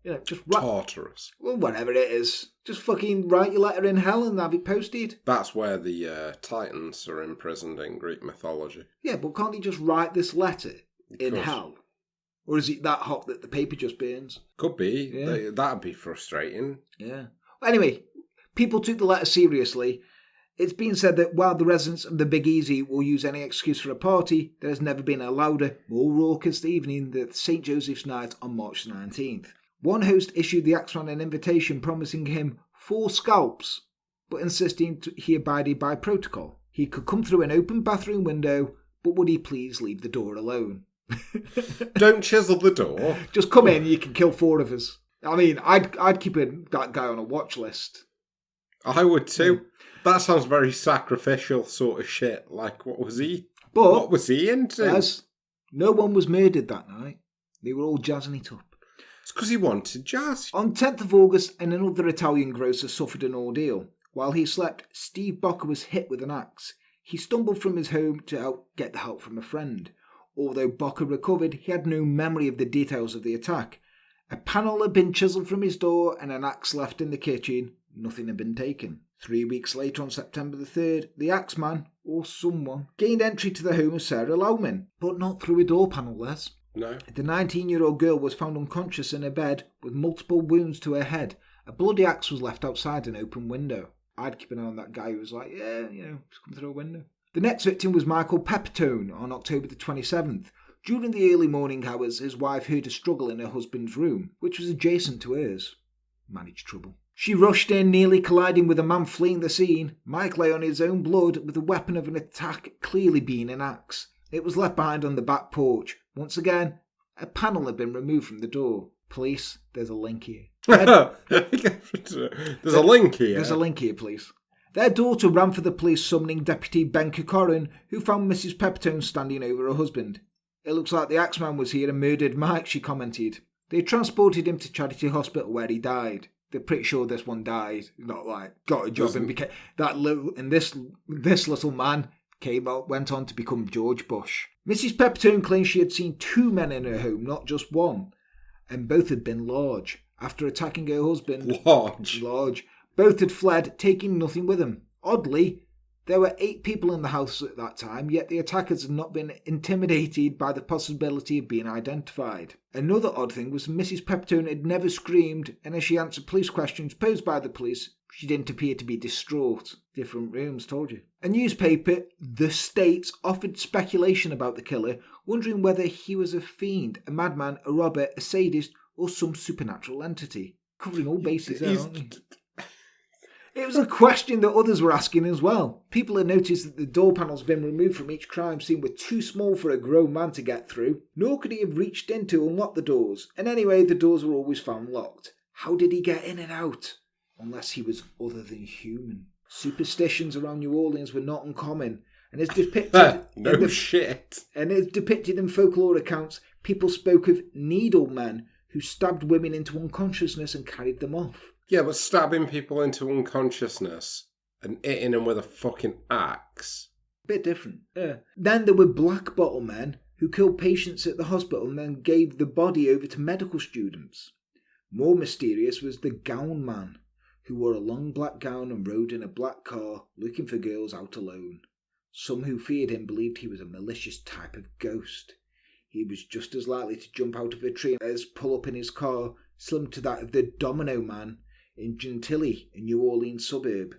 You know, just... Tartarus. Well, whatever it is. Just fucking write your letter in hell and have it posted. That's where the Titans are imprisoned in Greek mythology. Yeah, but can't he just write this letter in hell? Or is it that hot that the paper just burns? Could be. Yeah. That'd be frustrating. Yeah. Anyway, people took the letter seriously. It's been said that while the residents of the Big Easy will use any excuse for a party, there has never been a louder, more raucous evening than St. Joseph's Night on March 19th. One host issued the Axeman an invitation promising him 4 scalps, but insisting he abided by protocol. He could come through an open bathroom window, but would he please leave the door alone? Don't chisel the door. Just come in, you can kill 4 of us. I mean, I'd keep that guy on a watch list. I would too. That sounds very sacrificial sort of shit. Like, what was he into? As no one was murdered that night. They were all jazzing it up. It's because he wanted jazz. On 10th of August, another Italian grocer suffered an ordeal. While he slept, Steve Bocker was hit with an axe. He stumbled from his home to get the help from a friend. Although Bocker recovered, he had no memory of the details of the attack. A panel had been chiselled from his door and an axe left in the kitchen. Nothing had been taken. 3 weeks later, on September the 3rd, the Axeman, or someone, gained entry to the home of Sarah Lowman, but not through a door panel, Les. No. The 19-year-old girl was found unconscious in her bed with multiple wounds to her head. A bloody axe was left outside an open window. I'd keep an eye on that guy who was like, just come through a window. The next victim was Michael Peptone on October the 27th. During the early morning hours, his wife heard a struggle in her husband's room, which was adjacent to hers. Managed trouble. She rushed in, nearly colliding with a man fleeing the scene. Mike lay on his own blood, with the weapon of an attack clearly being an axe. It was left behind on the back porch. Once again, a panel had been removed from the door. Police, there's a link here. There's a link here? There's a link here, please. Their daughter ran for the police, summoning Deputy Ben Corcoran, who found Mrs. Peptone standing over her husband. It looks like the Axeman was here and murdered Mike, she commented. They transported him to Charity Hospital where he died. They're pretty sure this one died, not like got a job and became this little man went on to become George Bush. Mrs. Peptone claims she had seen 2 men in her home, not just one, and both had been large. After attacking her husband, large, both had fled, taking nothing with them. Oddly, there were 8 people in the house at that time, yet the attackers had not been intimidated by the possibility of being identified. Another odd thing was Mrs. Peptone had never screamed, and as she answered police questions posed by the police, she didn't appear to be distraught. Different rooms, told you. A newspaper, The States, offered speculation about the killer, wondering whether he was a fiend, a madman, a robber, a sadist, or some supernatural entity. Covering all bases there, aren't we? It was a question that others were asking as well. People had noticed that the door panels had been removed from each crime scene were too small for a grown man to get through, nor could he have reached in to unlock the doors. And anyway, the doors were always found locked. How did he get in and out? Unless he was other than human. Superstitions around New Orleans were not uncommon, and as depicted And as depicted in folklore accounts, people spoke of needle men who stabbed women into unconsciousness and carried them off. Yeah, but stabbing people into unconsciousness and hitting them with a fucking axe. Bit different. Yeah. Then there were black bottle men who killed patients at the hospital and then gave the body over to medical students. More mysterious was the gown man, who wore a long black gown and rode in a black car looking for girls out alone. Some who feared him believed he was a malicious type of ghost. He was just as likely to jump out of a tree as pull up in his car, similar to that of the Domino Man in Gentilly, a New Orleans suburb.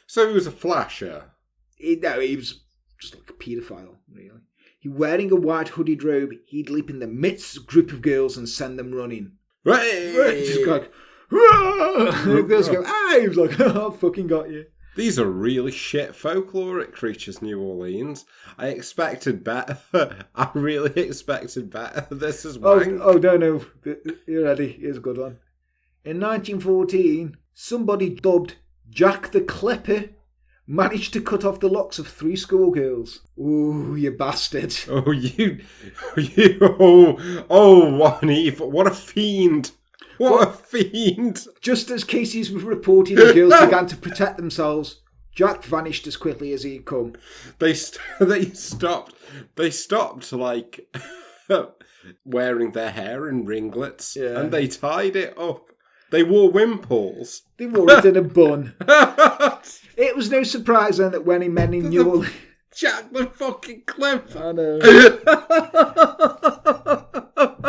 So he was a flasher? He was just like a paedophile, really. He wearing a white hooded robe, he'd leap in the midst of a group of girls and send them running. Right! Just like, the girls go, he was like, I fucking got you. These are really shit folkloric creatures, New Orleans. I expected better. I really expected better. This is wank. Oh, no. You're ready. Here's a good one. In 1914, somebody dubbed Jack the Clipper managed to cut off the locks of 3 schoolgirls. Ooh, you bastard. Oh, what a fiend. What a fiend. Just as cases were reported and girls began to protect themselves, Jack vanished as quickly as he'd come. They stopped like wearing their hair in ringlets, and they tied it up. They wore wimples. They wore it in a bun. It was no surprise then that when he met in New Orleans... Jack the fucking Clipper. I know.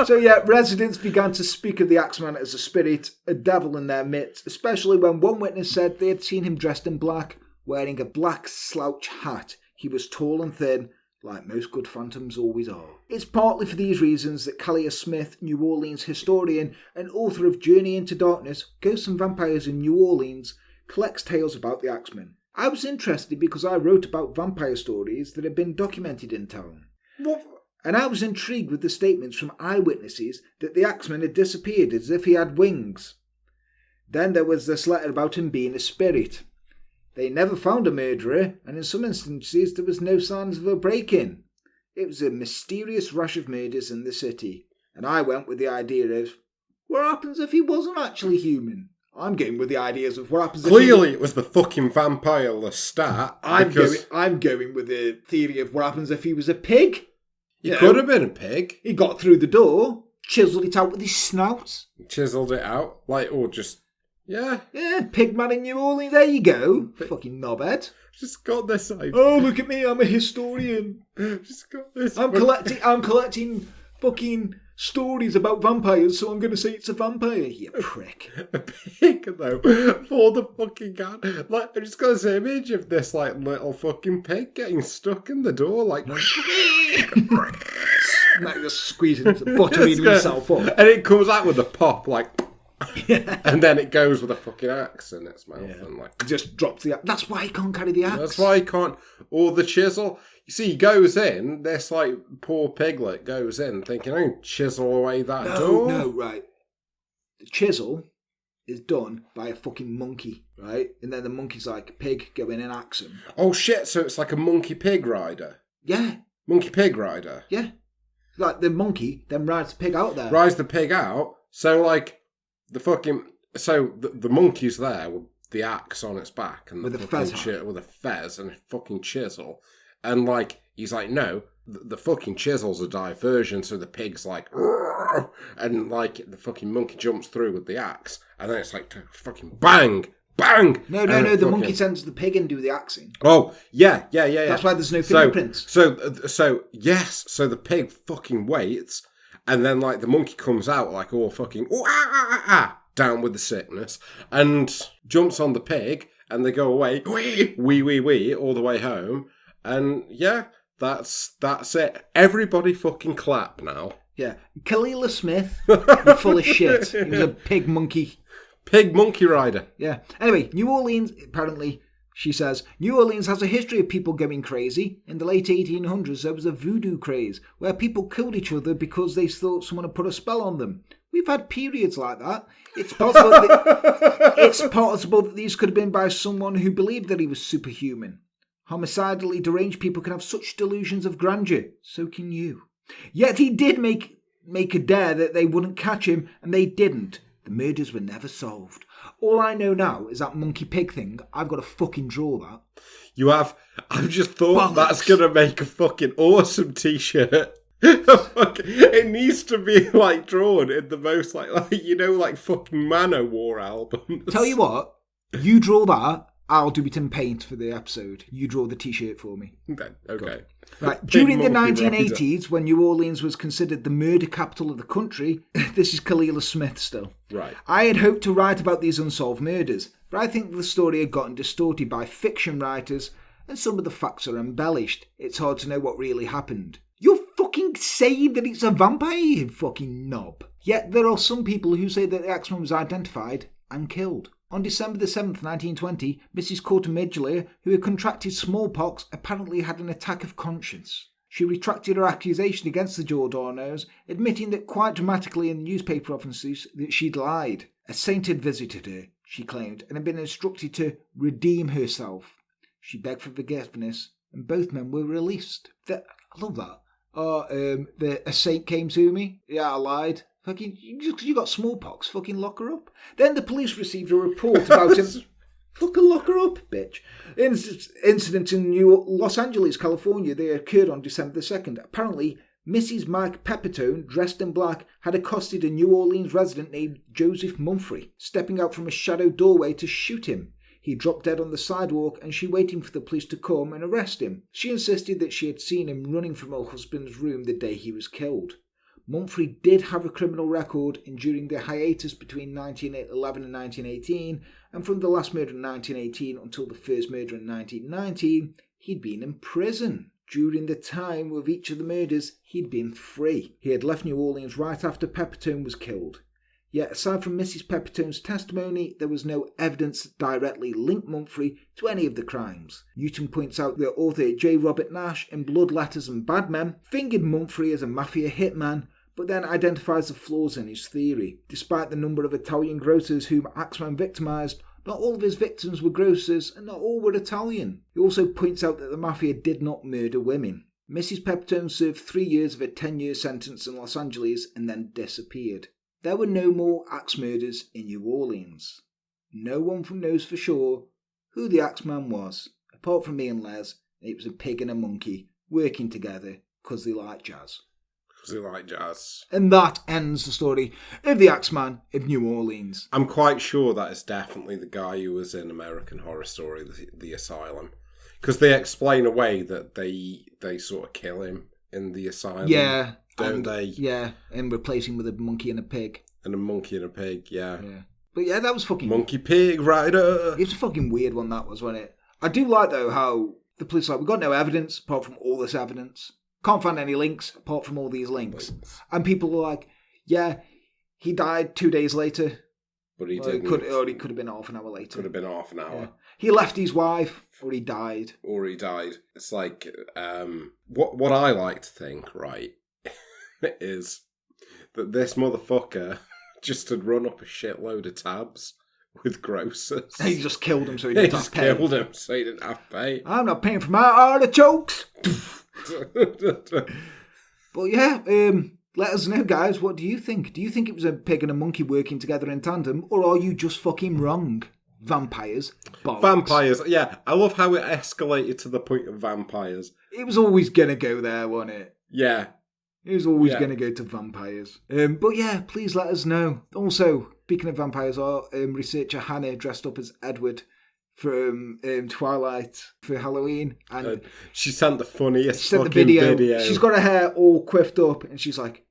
So residents began to speak of the Axeman as a spirit, a devil in their midst, especially when one witness said they had seen him dressed in black, wearing a black slouch hat. He was tall and thin, like most good phantoms always are. It's partly for these reasons that Callia Smith, New Orleans historian and author of Journey into Darkness, Ghosts and Vampires in New Orleans, collects tales about the Axeman. I was interested because I wrote about vampire stories that had been documented in town. What? and I was intrigued with the statements from eyewitnesses that the Axeman had disappeared as if he had wings. Then there was this letter about him being a spirit. They never found a murderer, and in some instances there was no signs of a break-in. It was a mysterious rush of murders in the city, and I went with the idea of, what happens if he wasn't actually human? I'm going with the ideas of what happens if Clearly it was the fucking vampire Lestat. I'm going with the theory of what happens if he was a pig. He could have been a pig. He got through the door, chiseled it out with his snout. Chiseled it out, or just... Yeah. Yeah, Pigman in New Orleans, there you go. Fucking knobhead. Just got this idea. Oh, look at me, I'm a historian. Just got this. I'm collecting fucking stories about vampires, so I'm going to say it's a vampire, you prick. A pig, though, for the fucking guy. I just got this image of this, little fucking pig getting stuck in the door, just squeezing his bottom himself up. And it comes out with a pop, and then it goes with a fucking axe in its mouth. Yeah. And just drops the axe. That's why he can't carry the axe. That's why he can't. Or the chisel. You see, he goes in, this poor piglet goes in thinking, I can chisel away that door. No, right. The chisel is done by a fucking monkey, right? And then the monkey's like a pig, go in and axe him. Oh shit, so it's like a monkey pig rider. Yeah. Monkey pig rider. Yeah. Like the monkey then rides the pig out there. Rides the pig out, so the monkey's there with the axe on its back and with a fez with a fez and a fucking chisel, and he's like, no, the fucking chisel's a diversion, so the pig's like, and the fucking monkey jumps through with the axe, and then it's fucking bang, bang. No, the monkey sends the pig in to do the axing. Oh yeah. That's why there's no fingerprints. So yes, so the pig fucking waits. And then, the monkey comes out, all fucking, down with the sickness, and jumps on the pig, and they go away, wee, all the way home. And, yeah, that's it. Everybody fucking clap now. Yeah. Kalila Smith, you're full of shit. He was a pig monkey. Pig monkey rider. Yeah. Anyway, New Orleans, apparently... She says, New Orleans has a history of people going crazy. In the late 1800s, there was a voodoo craze where people killed each other because they thought someone had put a spell on them. We've had periods like that. It's possible that these could have been by someone who believed that he was superhuman. Homicidally deranged people can have such delusions of grandeur. So can you. Yet he did make a dare that they wouldn't catch him, and they didn't. The murders were never solved. All I know now is that monkey pig thing. I've got to fucking draw that. You have? I've just thought that's going to make a fucking awesome t-shirt. It needs to be drawn in the most fucking Manowar albums. Tell you what, you draw that, I'll do it in paint for the episode. You draw the t-shirt for me. Okay. Right. During the 1980s, when New Orleans was considered the murder capital of the country, this is Kalila Smith still. Right. I had hoped to write about these unsolved murders, but I think the story had gotten distorted by fiction writers, and some of the facts are embellished. It's hard to know what really happened. You're fucking saying that it's a vampire, you fucking knob. Yet there are some people who say that the Axeman was identified and killed. On December the 7th, 1920, Mrs. Courtemidgelier, who had contracted smallpox, apparently had an attack of conscience. She retracted her accusation against the Giordano's, admitting that quite dramatically in newspaper offices that she'd lied. A saint had visited her, she claimed, and had been instructed to redeem herself. She begged for forgiveness, and both men were released. I love that. A saint came to me. Yeah, I lied. Fucking, you got smallpox, fucking lock her up. Then the police received a report about him. Fucking lock her up, bitch. Incident in Los Angeles, California, they occurred on December the 2nd. Apparently, Mrs. Mike Peptone, dressed in black, had accosted a New Orleans resident named Joseph Mumphrey, stepping out from a shadowed doorway to shoot him. He dropped dead on the sidewalk and she waited for the police to come and arrest him. She insisted that she had seen him running from her husband's room the day he was killed. Mumphrey did have a criminal record, and during the hiatus between 1911 and 1918, and from the last murder in 1918 until the first murder in 1919, he'd been in prison. During the time of each of the murders, he'd been free. He had left New Orleans right after Peptone was killed. Yet, aside from Mrs. Peptone's testimony, there was no evidence that directly linked Mumphrey to any of the crimes. Newton points out that author J. Robert Nash, in Blood, Letters and Bad Men, fingered Mumphrey as a mafia hitman, but then identifies the flaws in his theory. Despite the number of Italian grocers whom Axeman victimised, not all of his victims were grocers and not all were Italian. He also points out that the mafia did not murder women. Mrs. Peptone served 3 years of a 10-year sentence in Los Angeles and then disappeared. There were no more axe murders in New Orleans. No one knows for sure who the Axeman was, apart from me and Les. It was a pig and a monkey working together because they like jazz. And that ends the story of the Axeman of New Orleans. I'm quite sure that is definitely the guy who was in American Horror Story, the Asylum. Because they explain away that they sort of kill him in the asylum. Yeah. Don't they? Yeah, and replace him with a monkey and a pig. And a monkey and a pig, yeah. But yeah, that was fucking... Monkey Pig Rider! It was a fucking weird one, that was, wasn't it? I do like, though, how the police are like, we've got no evidence apart from all this evidence. Can't find any links apart from all these links. And people are like, yeah, he died 2 days later. But he didn't. He could have been half an hour later. Could have been half an hour. Yeah. He left his wife, or he died. It's like, what I like to think, right, is that this motherfucker just had run up a shitload of tabs with grocers. He just killed him so he didn't have to pay. Killed him so he didn't have to pay. I'm not paying for my artichokes. But yeah, let us know, guys. What do you think? Do you think it was a pig and a monkey working together in tandem, or are you just fucking wrong? Vampires. Bollocks. Vampires, yeah. I love how it escalated to the point of vampires. It was always going to go there, wasn't it? Yeah. It was always going to go to vampires. But yeah, please let us know. Also, speaking of vampires, our researcher Hannah dressed up as Edward from Twilight for Halloween. And she sent the funniest she sent the video. She's got her hair all quiffed up and she's like,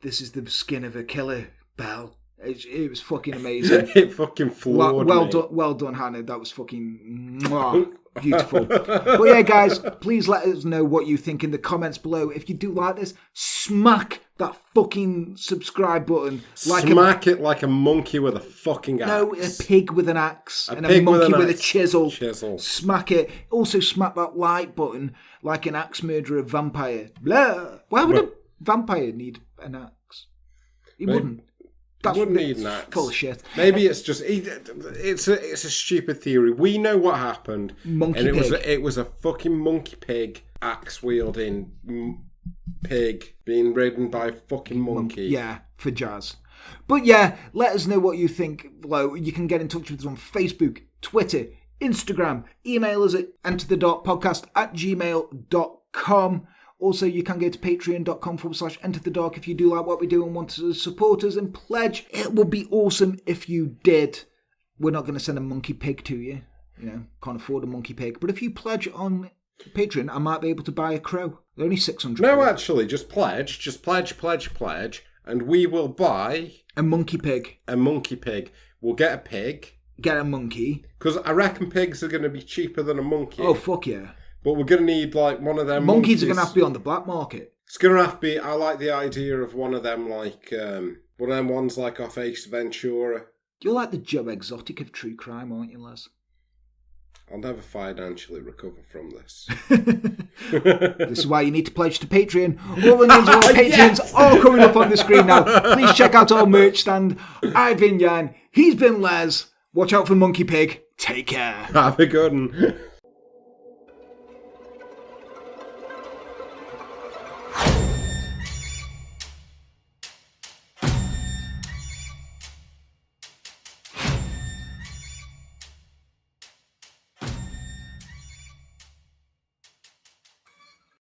this is the skin of a killer, Belle. It was fucking amazing. It fucking floored me. Well done, Hannah. That was fucking beautiful. But yeah, guys, please let us know what you think in the comments below. If you do like this, smack that fucking subscribe button. Smack it like a monkey with a fucking axe. No, a pig with an axe. And a monkey with a chisel. Smack it. Also smack that like button like an axe murderer vampire. Blah. Why would a vampire need an axe? He wouldn't. That wouldn't need an axe. Full of shit. Maybe it's just it's a stupid theory. We know what happened. It was a fucking monkey pig axe wielding pig being ridden by a fucking monkey. Yeah, for jazz. But yeah, let us know what you think below. You can get in touch with us on Facebook, Twitter, Instagram. Email us at enterthedarkpodcast@gmail.com. Also, you can go to patreon.com/enterthedark if you do like what we do and want to support us and pledge. It would be awesome if you did. We're not going to send a monkey pig to you. You know, can't afford a monkey pig. But if you pledge on Patreon, I might be able to buy a crow. They're only 600. No, actually, just pledge. Just pledge. And we will buy... a monkey pig. A monkey pig. We'll get a pig. Get a monkey. Because I reckon pigs are going to be cheaper than a monkey. Oh, fuck yeah. But we're going to need, like, one of them monkeys are going to have to be on the black market. It's going to have to be... I like the idea of one of them, like... one of them ones, like, off Ace Ventura. You're like the Joe Exotic of true crime, aren't you, Les? I'll never financially recover from this. This is why you need to pledge to Patreon. All the names of our patrons are coming up on the screen now. Please check out our merch stand. I've been Jan. He's been Les. Watch out for Monkey Pig. Take care. Have a good one.